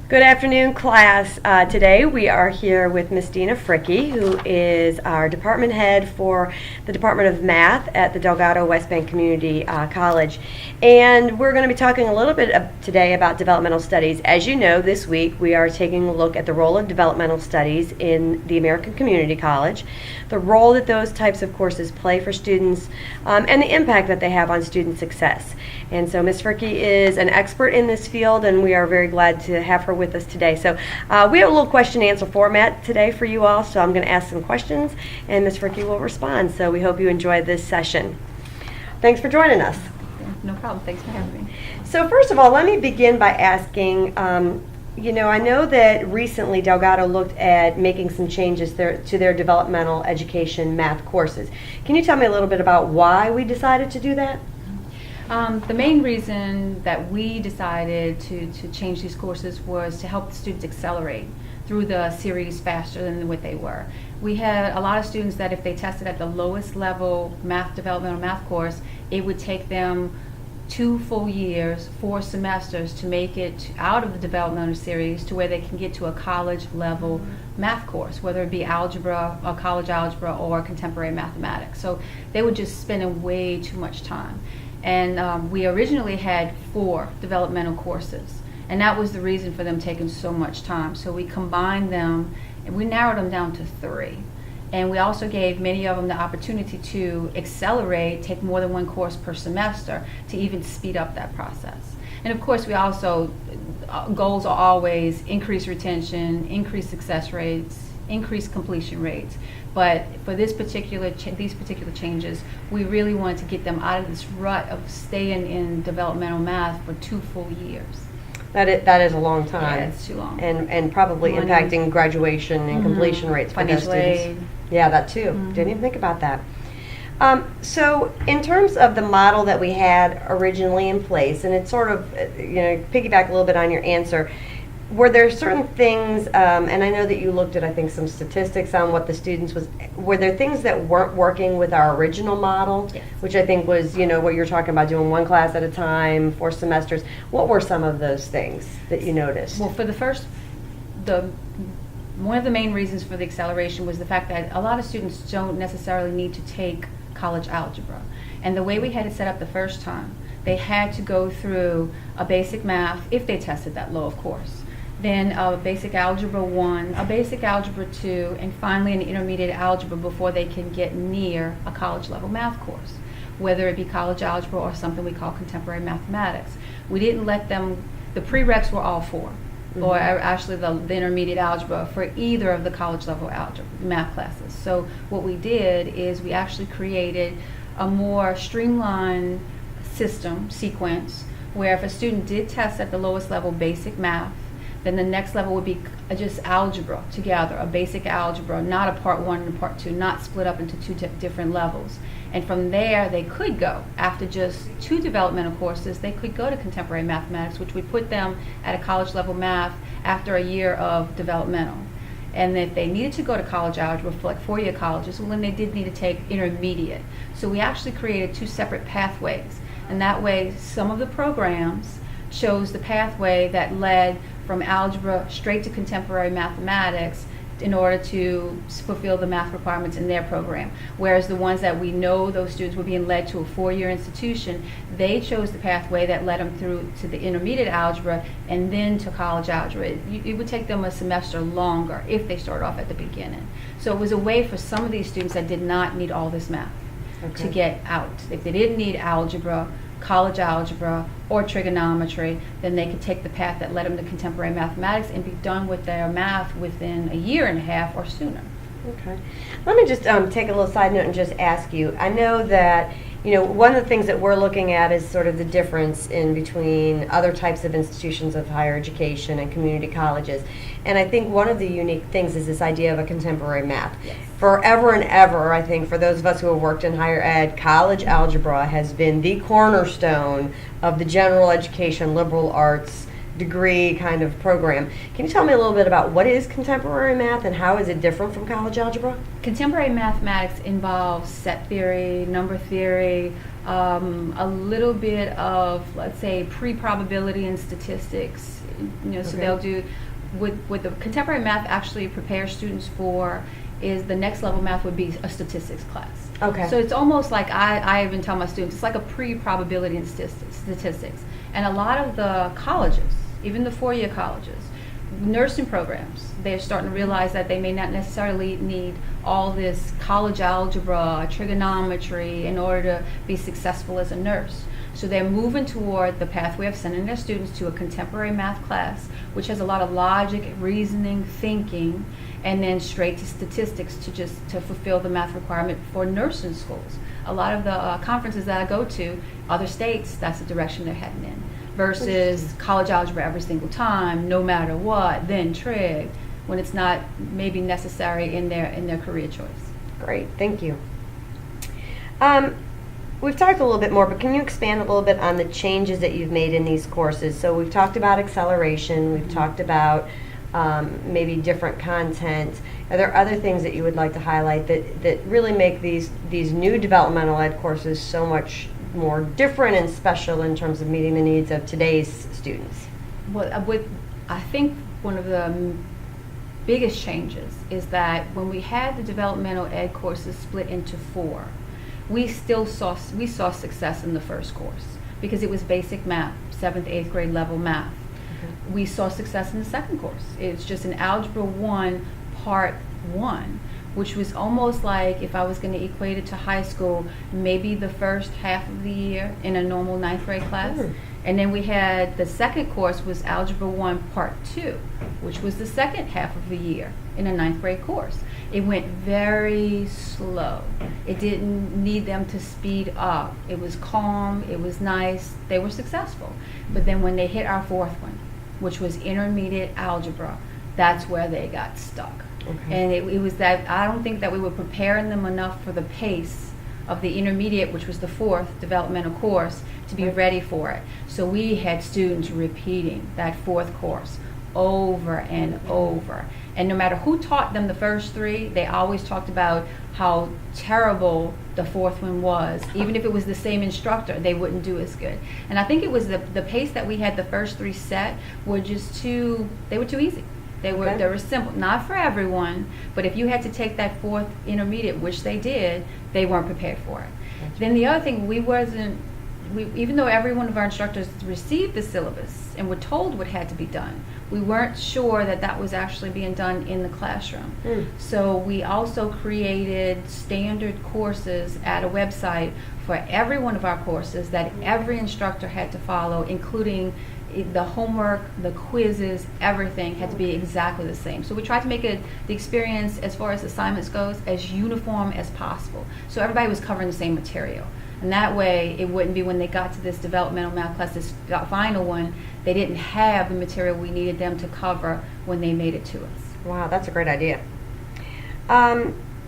Good afternoon, class. Today we are here with Miss Dina Fricke, who is our department head for the Department of Math at the Delgado West Bank Community College. And we're going to be talking a little bit today about developmental studies. As you know, this week we are taking a look at the role of developmental studies in the American Community College, the role that those types of courses play for students, and the impact that they have on student success. And so Ms. Fricke is an expert in this field, and we are very glad to have her with us today. So we have a little question and answer format today for you all, so I'm going to ask some questions, and Ms. Fricke will respond. So we hope you enjoy this session. Thanks for joining us. No problem. Thanks for having me. So first of all, let me begin by asking, I know that recently Delgado looked at making some changes to their developmental education math courses. Can you tell me a little bit about why we decided to do that? The main reason that we decided to change these courses was to help the students accelerate through the series faster than what they were. We had a lot of students that if they tested at the lowest level developmental math course, it would take them 2 full years, 4 semesters to make it out of the developmental series to where they can get to a college level math course, whether it be algebra, or college algebra, or contemporary mathematics. So they were just spending way too much time. And we originally had 4 developmental courses, and that was the reason for them taking so much time. So we combined them, and we narrowed them down to 3. And we also gave many of them the opportunity to accelerate, take more than 1 course per semester to even speed up that process. And of course, we also, goals are always increase retention, increase success rates, increase completion rates. But for these particular changes, we really wanted to get them out of this rut of staying in developmental math for 2 full years. That is a long time. Yeah, it's too long. And probably impacting graduation and completion rates for those students. Financial aid. Yeah, that too. Didn't even think about that. So in terms of the model that we had originally in place, and it's sort of, piggyback a little bit on your answer, were there certain things, and I know that you looked at, I think, some statistics on what the students were there things that weren't working with our original model? Yes. Which I think was, what you're talking about, doing 1 class at a time, 4 semesters. What were some of those things that you noticed? Well, for the first, one of the main reasons for the acceleration was the fact that a lot of students don't necessarily need to take college algebra. And the way we had it set up the first time, they had to go through a basic math, if they tested that low, of course. Then a basic algebra 1, a basic algebra 2, and finally an intermediate algebra before they can get near a college level math course, whether it be college algebra or something we call contemporary mathematics. We didn't let them, the prereqs were all 4, or actually the intermediate algebra for either of the college level algebra math classes. So what we did is we actually created a more streamlined sequence, where if a student did test at the lowest level basic math, then the next level would be just algebra together, a basic algebra, not a part 1 and a part 2, not split up into 2 different levels. And from there, they could go, after just 2 developmental courses, they could go to contemporary mathematics, which would put them at a college level math after a year of developmental. And if they needed to go to college algebra for like 4-year colleges, well, then they did need to take intermediate. So we actually created 2 separate pathways. And that way, some of the programs chose the pathway that led from algebra straight to contemporary mathematics in order to fulfill the math requirements in their program. Whereas the ones that we know those students were being led to a 4-year institution, they chose the pathway that led them through to the intermediate algebra and then to college algebra. It would take them a semester longer if they started off at the beginning. So it was a way for some of these students that did not need all this math to get out. If they didn't need algebra, college algebra, or trigonometry, then they could take the path that led them to contemporary mathematics and be done with their math within a year and a half or sooner. Okay. Let me just take a little side note and just ask you. I know that, one of the things that we're looking at is sort of the difference in between other types of institutions of higher education and community colleges. And I think one of the unique things is this idea of a contemporary math. Yes. Forever and ever, I think, for those of us who have worked in higher ed, college algebra has been the cornerstone of the general education, liberal arts degree kind of program. Can you tell me a little bit about what is contemporary math and how is it different from college algebra? Contemporary mathematics involves set theory, number theory, a little bit of, let's say, pre-probability and statistics. So Okay. they'll do, what the contemporary math actually prepares students for is the next level math would be a statistics class. Okay. So it's almost like I even tell my students, it's like a pre-probability in statistics. And a lot of the colleges, even the four-year colleges, nursing programs, they're starting to realize that they may not necessarily need all this college algebra, trigonometry in order to be successful as a nurse. So they're moving toward the pathway of sending their students to a contemporary math class, which has a lot of logic, reasoning, thinking, and then straight to statistics to fulfill the math requirement for nursing schools. A lot of the conferences that I go to, other states, that's the direction they're heading in. Versus college algebra every single time, no matter what, then trig, when it's not maybe necessary in their career choice. Great, thank you. We've talked a little bit more, but can you expand a little bit on the changes that you've made in these courses? So we've talked about acceleration, we've talked about maybe different content. Are there other things that you would like to highlight that really make these new developmental ed courses so much more different and special in terms of meeting the needs of today's students? Well, I think one of the biggest changes is that when we had the developmental ed courses split into 4, we saw success in the first course because it was basic math, 7th, 8th grade level math. Mm-hmm. We saw success in the second course. It's just an Algebra 1 Part 1, which was almost like, if I was going to equate it to high school, maybe the first half of the year in a normal 9th grade class. Mm. And then we had the second course was Algebra 1 Part 2, which was the second half of the year in a 9th grade course. It went very slow. It didn't need them to speed up. It was calm, it was nice, they were successful. But then when they hit our fourth one, which was intermediate algebra, that's where they got stuck. Okay. And it was that, I don't think that we were preparing them enough for the pace of the intermediate, which was the 4th developmental course, to be ready for it. So we had students repeating that 4th course over and over. And no matter who taught them the first 3, they always talked about how terrible the 4th one was. Even if it was the same instructor, they wouldn't do as good. And I think it was the pace that we had the first 3 set were just too easy. They were simple, not for everyone, but if you had to take that 4th intermediate, which they did, they weren't prepared for it. Gotcha. Then the other thing, even though every one of our instructors received the syllabus and were told what had to be done, we weren't sure that was actually being done in the classroom. Mm. So we also created standard courses at a website for every one of our courses that every instructor had to follow, including the homework, the quizzes, everything had to be exactly the same. So we tried to make the experience, as far as assignments goes, as uniform as possible. So everybody was covering the same material. And that way, it wouldn't be when they got to this developmental math class, this final one, they didn't have the material we needed them to cover when they made it to us. Wow, that's a great idea.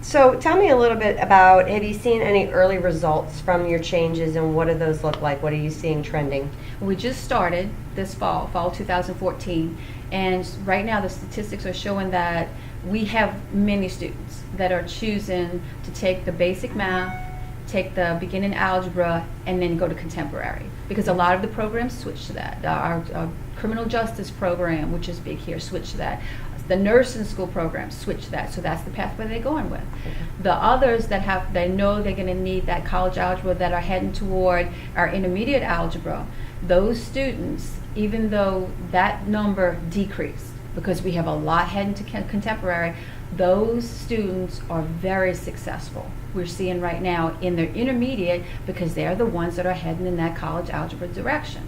So tell me a little bit about, have you seen any early results from your changes, and what do those look like? What are you seeing trending? We just started this fall 2014, and right now the statistics are showing that we have many students that are choosing to take the basic math, take the beginning algebra, and then go to contemporary, because a lot of the programs switch to that. Our criminal justice program, which is big here, switch to that. The nursing school program switch to that, so that's the pathway they're going with. The others they know they're going to need that college algebra, that are heading toward our intermediate algebra, those students, even though that number decreased because we have a lot heading to contemporary, those students are very successful. We're seeing right now in their intermediate, because they're the ones that are heading in that college algebra direction.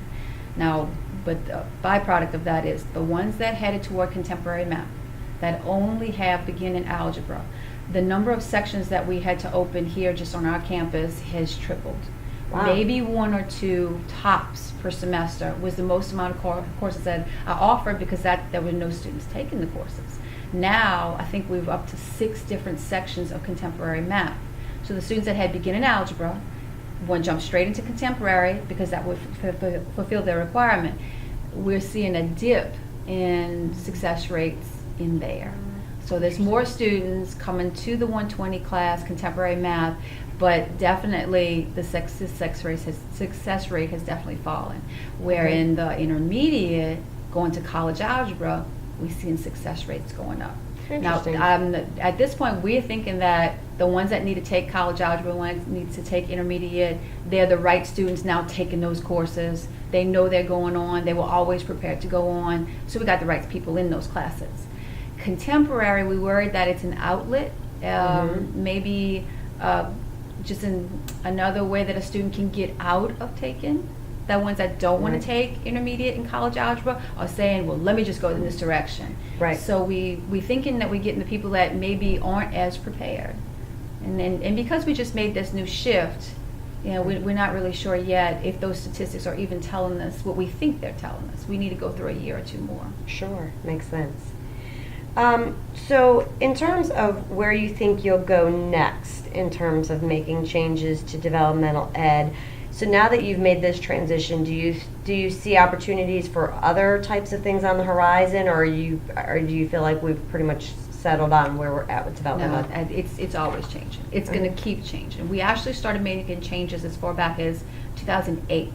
Now, but the byproduct of that is the ones that headed toward contemporary math, that only have beginning algebra, the number of sections that we had to open here just on our campus has tripled. Wow. Maybe 1 or 2 tops per semester was the most amount of courses that I offered, because there were no students taking the courses. Now, I think we're up to 6 different sections of contemporary math. So the students that had beginning algebra, one jumped straight into contemporary because that would fulfill their requirement. We're seeing a dip in success rates in there. So there's more students coming to the 120 class, contemporary math, but definitely the success rate has definitely fallen. Where Okay. in the intermediate, going to college algebra, we see success rates going up. Now, Interesting. at this point, we're thinking that the ones that need to take college algebra, the ones that need to take intermediate, they're the right students now taking those courses. They know they're going on. They were always prepared to go on. So we got the right people in those classes. Contemporary, we worried that it's an outlet, maybe just in another way that a student can get out of taking. The ones that don't want Right. to take intermediate and college algebra are saying, well, let me just go in this direction. Right. So we thinking that we're getting the people that maybe aren't as prepared. And because we just made this new shift, we're not really sure yet if those statistics are even telling us what we think they're telling us. We need to go through a year or two more. Sure, makes sense. So in terms of where you think you'll go next in terms of making changes to developmental ed, so now that you've made this transition, do you see opportunities for other types of things on the horizon, or do you feel like we've pretty much settled on where we're at with developmental No, ed? it's always changing. It's going to keep changing. We actually started making changes as far back as 2008.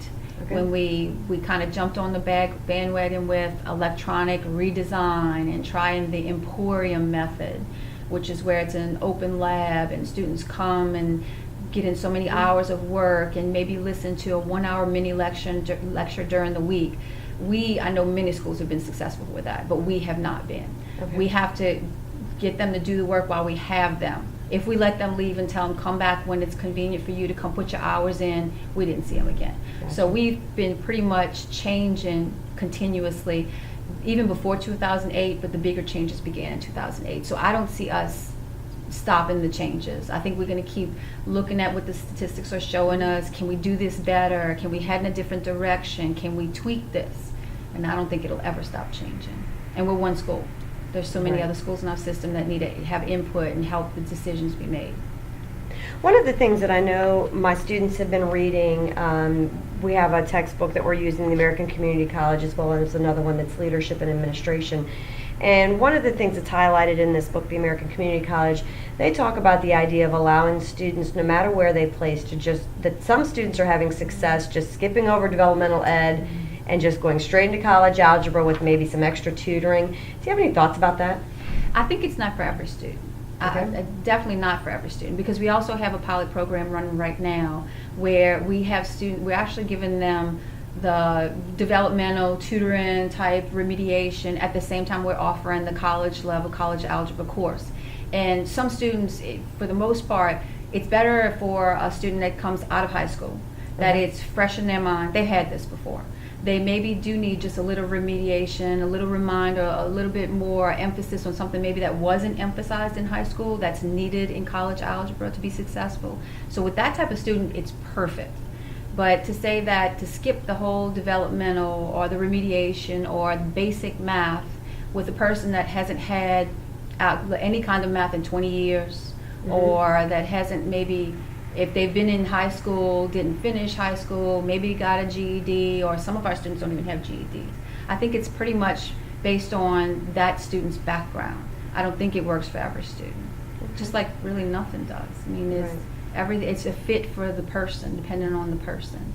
Okay. When we kind of jumped on the bandwagon with electronic redesign and trying the Emporium method, which is where it's an open lab and students come and get in so many hours of work and maybe listen to a 1-hour mini lecture during the week. I know many schools have been successful with that, but we have not been. Okay. We have to get them to do the work while we have them. If we let them leave and tell them come back when it's convenient for you to come put your hours in, we didn't see them again. Gotcha. So we've been pretty much changing continuously, even before 2008, but the bigger changes began in 2008. So I don't see us stopping the changes. I think we're going to keep looking at what the statistics are showing us. Can we do this better? Can we head in a different direction? Can we tweak this? And I don't think it'll ever stop changing. And we're one school. There's so many Right. other schools in our system that need to have input and help the decisions be made. One of the things that I know my students have been reading, we have a textbook that we're using in the American Community College, as well as another one that's leadership and administration. And one of the things that's highlighted in this book, the American Community College, they talk about the idea of allowing students, no matter where they place, that some students are having success just skipping over developmental ed and just going straight into college algebra with maybe some extra tutoring. Do you have any thoughts about that? I think it's not for every student. Okay. Definitely not for every student, because we also have a pilot program running right now where we're actually giving them the developmental tutoring type remediation at the same time we're offering the college level college algebra course. And some students, for the most part, it's better for a student that comes out of high school, that Okay. it's fresh in their mind. They've had this before. They maybe do need just a little remediation, a little reminder, a little bit more emphasis on something maybe that wasn't emphasized in high school that's needed in college algebra to be successful. So with that type of student, it's perfect. But to say that to skip the whole developmental or the remediation or basic math with a person that hasn't had any kind of math in 20 years, or that hasn't maybe, if they've been in high school, didn't finish high school, maybe got a GED, or some of our students don't even have GEDs. I think it's pretty much based on that student's background. I don't think it works for every student. Just like really nothing does. I mean, it's a fit for the person, depending on the person.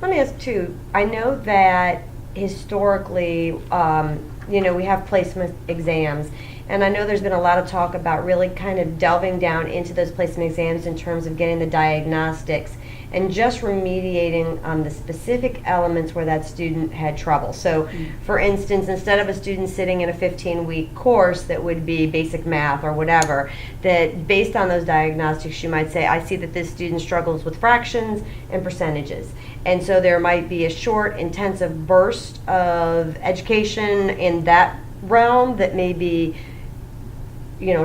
Let me ask too, I know that historically, we have placement exams, and I know there's been a lot of talk about really kind of delving down into those placement exams in terms of getting the diagnostics and just remediating on the specific elements where that student had trouble. So, for instance, instead of a student sitting in a 15-week course that would be basic math or whatever, that based on those diagnostics, you might say, I see that this student struggles with fractions and percentages. And so there might be a short, intensive burst of education in that realm that may be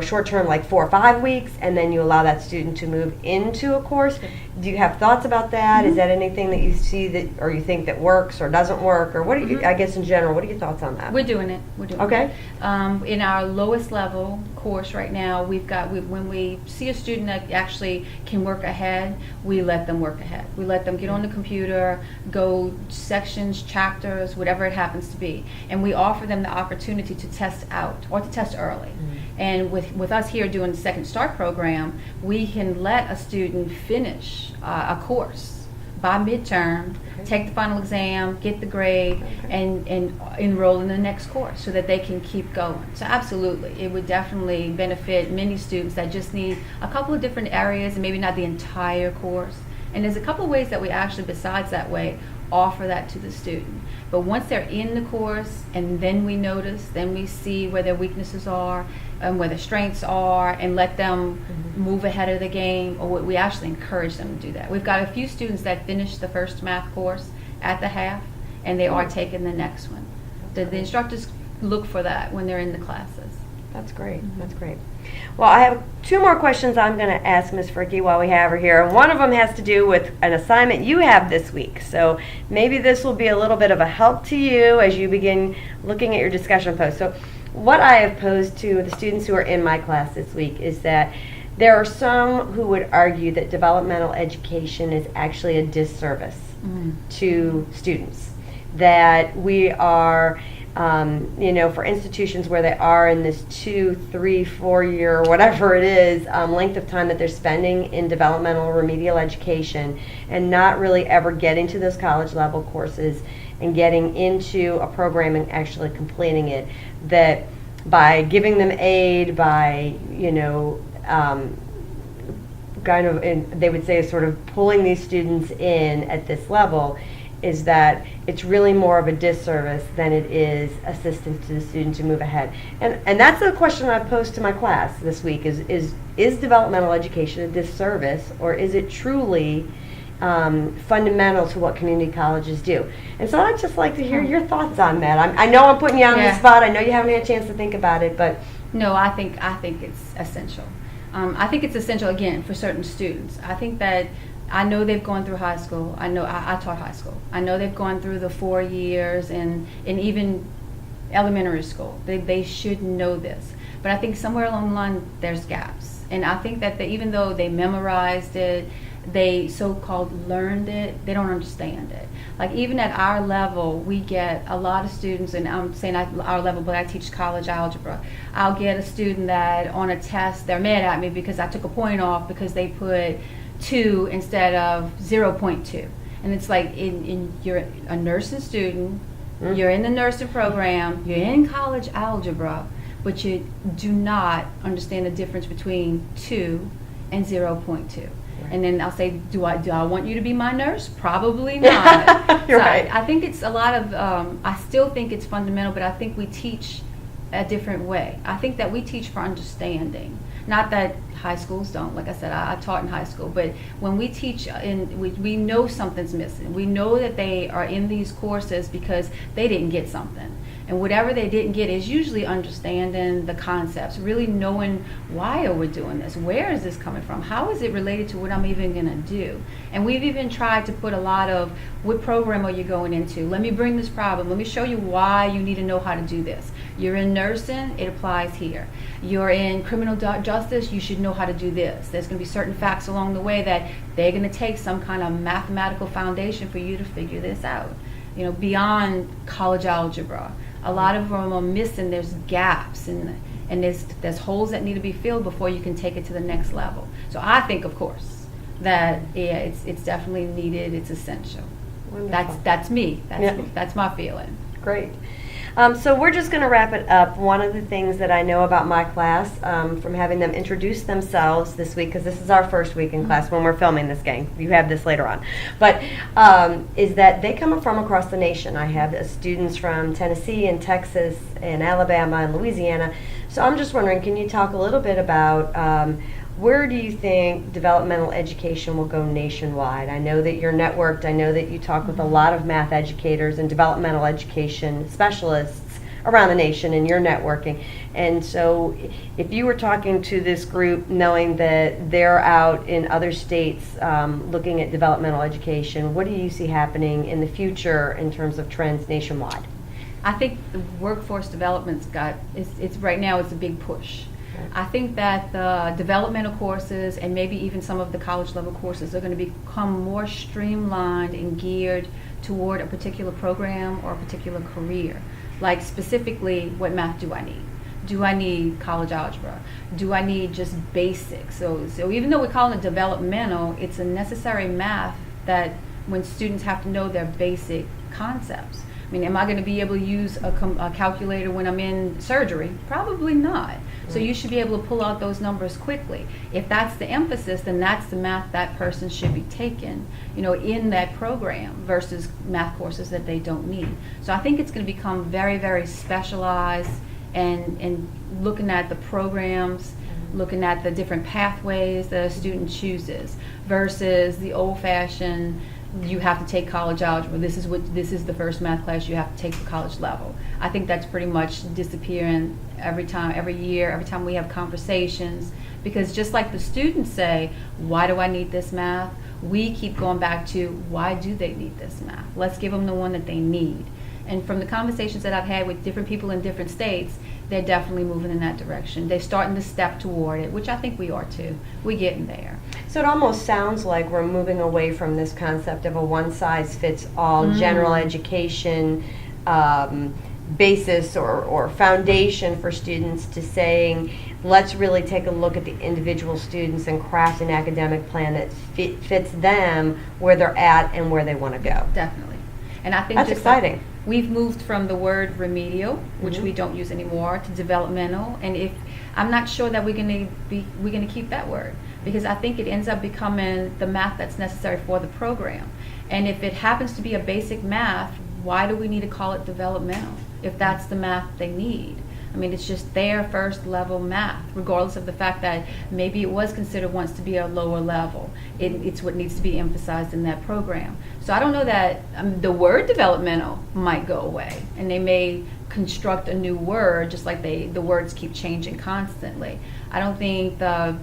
short term, like 4 or 5 weeks, and then you allow that student to move into a course. Do you have thoughts about that? Is that anything that you see that, or you think that works or doesn't work, or what do you, I guess in general, what are your thoughts on that? We're doing it. We're doing Okay. it. In our lowest level course right now, when we see a student that actually can work ahead, we let them work ahead. We let them get on the computer, go sections, chapters, whatever it happens to be, and we offer them the opportunity to test out or to test early. And with us here doing the Second Start program, we can let a student finish a course by midterm, take the final exam, get the grade, and enroll in the next course so that they can keep going. So absolutely, it would definitely benefit many students that just need a couple of different areas and maybe not the entire course. And there's a couple of ways that we actually, besides that way, offer that to the student. But once they're in the course, and then we notice, then we see where their weaknesses are and where their strengths are, and let them move ahead of the game, or we actually encourage them to do that. We've got a few students that finished the first math course at the half, and they are taking the next one. The instructors look for that when they're in the classes. That's great. That's great. Well, I have two more questions I'm going to ask Ms. Fricke while we have her here. And one of them has to do with an assignment you have this week. So maybe this will be a little bit of a help to you as you begin looking at your discussion post. So what I have posed to the students who are in my class this week is that there are some who would argue that developmental education is actually a disservice to students. That we are for institutions where they are in this 2, 3, 4 year, whatever it is, length of time that they're spending in developmental remedial education and not really ever getting to those college level courses and getting into a program and actually completing it, that by giving them aid, by, they would say sort of pulling these students in at this level, is that it's really more of a disservice than it is assistance to the student to move ahead. And that's a question I posed to my class this week, is developmental education a disservice, or is it truly fundamental to what community colleges do? And so I'd just like to hear your thoughts on that. I know I'm putting you on the spot. I know you haven't had a chance to think about it, but... No, I think it's essential. I think it's essential, again, for certain students. I think that I know they've gone through high school. I know I taught high school. I know they've gone through the 4 years and even elementary school. They should know this. But I think somewhere along the line there's gaps. And I think that even though they memorized it, they so-called learned it, they don't understand it. Like even at our level, we get a lot of students, and I'm saying at our level, but I teach college algebra. I'll get a student that on a test, they're mad at me because I took a point off because they put 2 instead of 0.2. And it's like you're a nursing student, you're in the nursing program, you're in college algebra, but you do not understand the difference between 2 and 0.2. And then I'll say, do I want you to be my nurse? Probably not. You're right. I think it's a lot of, I still think it's fundamental, but I think we teach a different way. I think that we teach for understanding. Not that high schools don't. Like I said, I taught in high school. But when we teach, we know something's missing. We know that they are in these courses because they didn't get something. And whatever they didn't get is usually understanding the concepts, really knowing why are we doing this? Where is this coming from? How is it related to what I'm even going to do? And we've even tried to put a lot of, what program are you going into? Let me bring this problem. Let me show you why you need to know how to do this. You're in nursing, it applies here. You're in criminal justice, you should know how to do this. There's going to be certain facts along the way that they're going to take some kind of mathematical foundation for you to figure this out. Beyond college algebra. A lot of them are missing. There's gaps and there's holes that need to be filled before you can take it to the next level. So I think, of course, that it's definitely needed. It's essential. Wonderful. That's me. That's my feeling. Great. So we're just going to wrap it up. One of the things that I know about my class, from having them introduce themselves this week, because this is our first week in class when we're filming this game. You have this later on. But is that they come from across the nation. I have students from Tennessee and Texas and Alabama and Louisiana. So I'm just wondering, can you talk a little bit about where do you think developmental education will go nationwide? I know that you're networked. I know that you talk with a lot of math educators and developmental education specialists around the nation, and you're networking. And so if you were talking to this group knowing that they're out in other states looking at developmental education, what do you see happening in the future in terms of trends nationwide? I think the workforce development's it's right now it's a big push. I think that the developmental courses and maybe even some of the college level courses are going to become more streamlined and geared toward a particular program or a particular career. Like specifically, what math do I need? Do I need college algebra? Do I need just basics? So even though we're calling it developmental, it's a necessary math that when students have to know their basic concepts. I mean, am I going to be able to use a calculator when I'm in surgery? Probably not. So you should be able to pull out those numbers quickly. If that's the emphasis, then that's the math that person should be taking, in that program versus math courses that they don't need. So I think it's going to become very, very specialized and looking at the programs, looking at the different pathways that a student chooses versus the old-fashioned, you have to take college algebra. This is the first math class you have to take for college level. I think that's pretty much disappearing every year, every time we have conversations, because just like the students say, why do I need this math? We keep going back to, why do they need this math? Let's give them the one that they need. And from the conversations that I've had with different people in different states, they're definitely moving in that direction. They're starting to step toward it, which I think we are too. We're getting there. So it almost sounds like we're moving away from this concept of a one-size-fits-all general education basis or foundation for students to saying, let's really take a look at the individual students and craft an academic plan that fits them where they're at and where they want to go. Definitely. And I think that's exciting. We've moved from the word remedial, which we don't use anymore, to developmental. And I'm not sure that we're going to keep that word, because I think it ends up becoming the math that's necessary for the program. And if it happens to be a basic math, why do we need to call it developmental if that's the math they need? I mean, it's just their first level math, regardless of the fact that maybe it was considered once to be a lower level. It's what needs to be emphasized in that program. So I don't know that the word developmental might go away, and they may construct a new word, just like the words keep changing constantly. I don't think the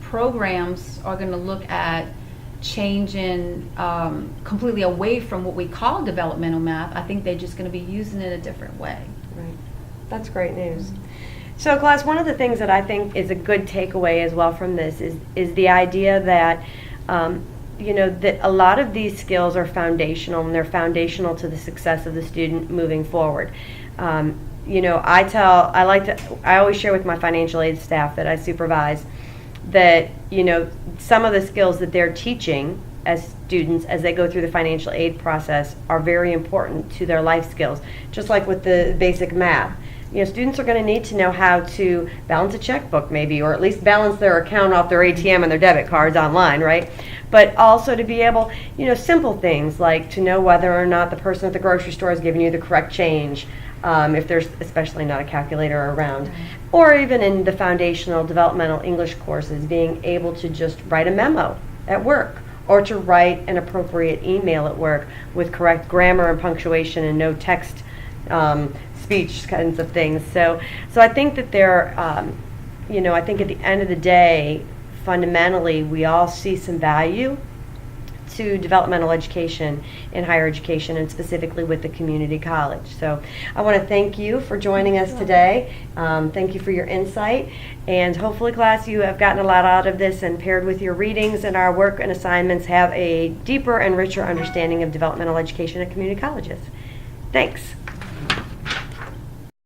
programs are going to look at changing completely away from what we call developmental math. I think they're just going to be using it a different way. Right. That's great news. So class, one of the things that I think is a good takeaway as well from this is the idea that that a lot of these skills are foundational, and they're foundational to the success of the student moving forward. I always share with my financial aid staff that I supervise that some of the skills that they're teaching as students as they go through the financial aid process are very important to their life skills, just like with the basic math. Students are going to need to know how to balance a checkbook maybe, or at least balance their account off their ATM and their debit cards online, right? But also to be able, simple things like to know whether or not the person at the grocery store is giving you the correct change, if there's especially not a calculator around. Or even in the foundational developmental English courses, being able to just write a memo at work, or to write an appropriate email at work with correct grammar and punctuation and no text speech kinds of things. So I think that I think at the end of the day, fundamentally, we all see some value to developmental education in higher education, and specifically with the community college. So I want to thank you for joining us today. Thank you for your insight, and hopefully, class, you have gotten a lot out of this, and paired with your readings and our work and assignments, have a deeper and richer understanding of developmental education at community colleges. Thanks.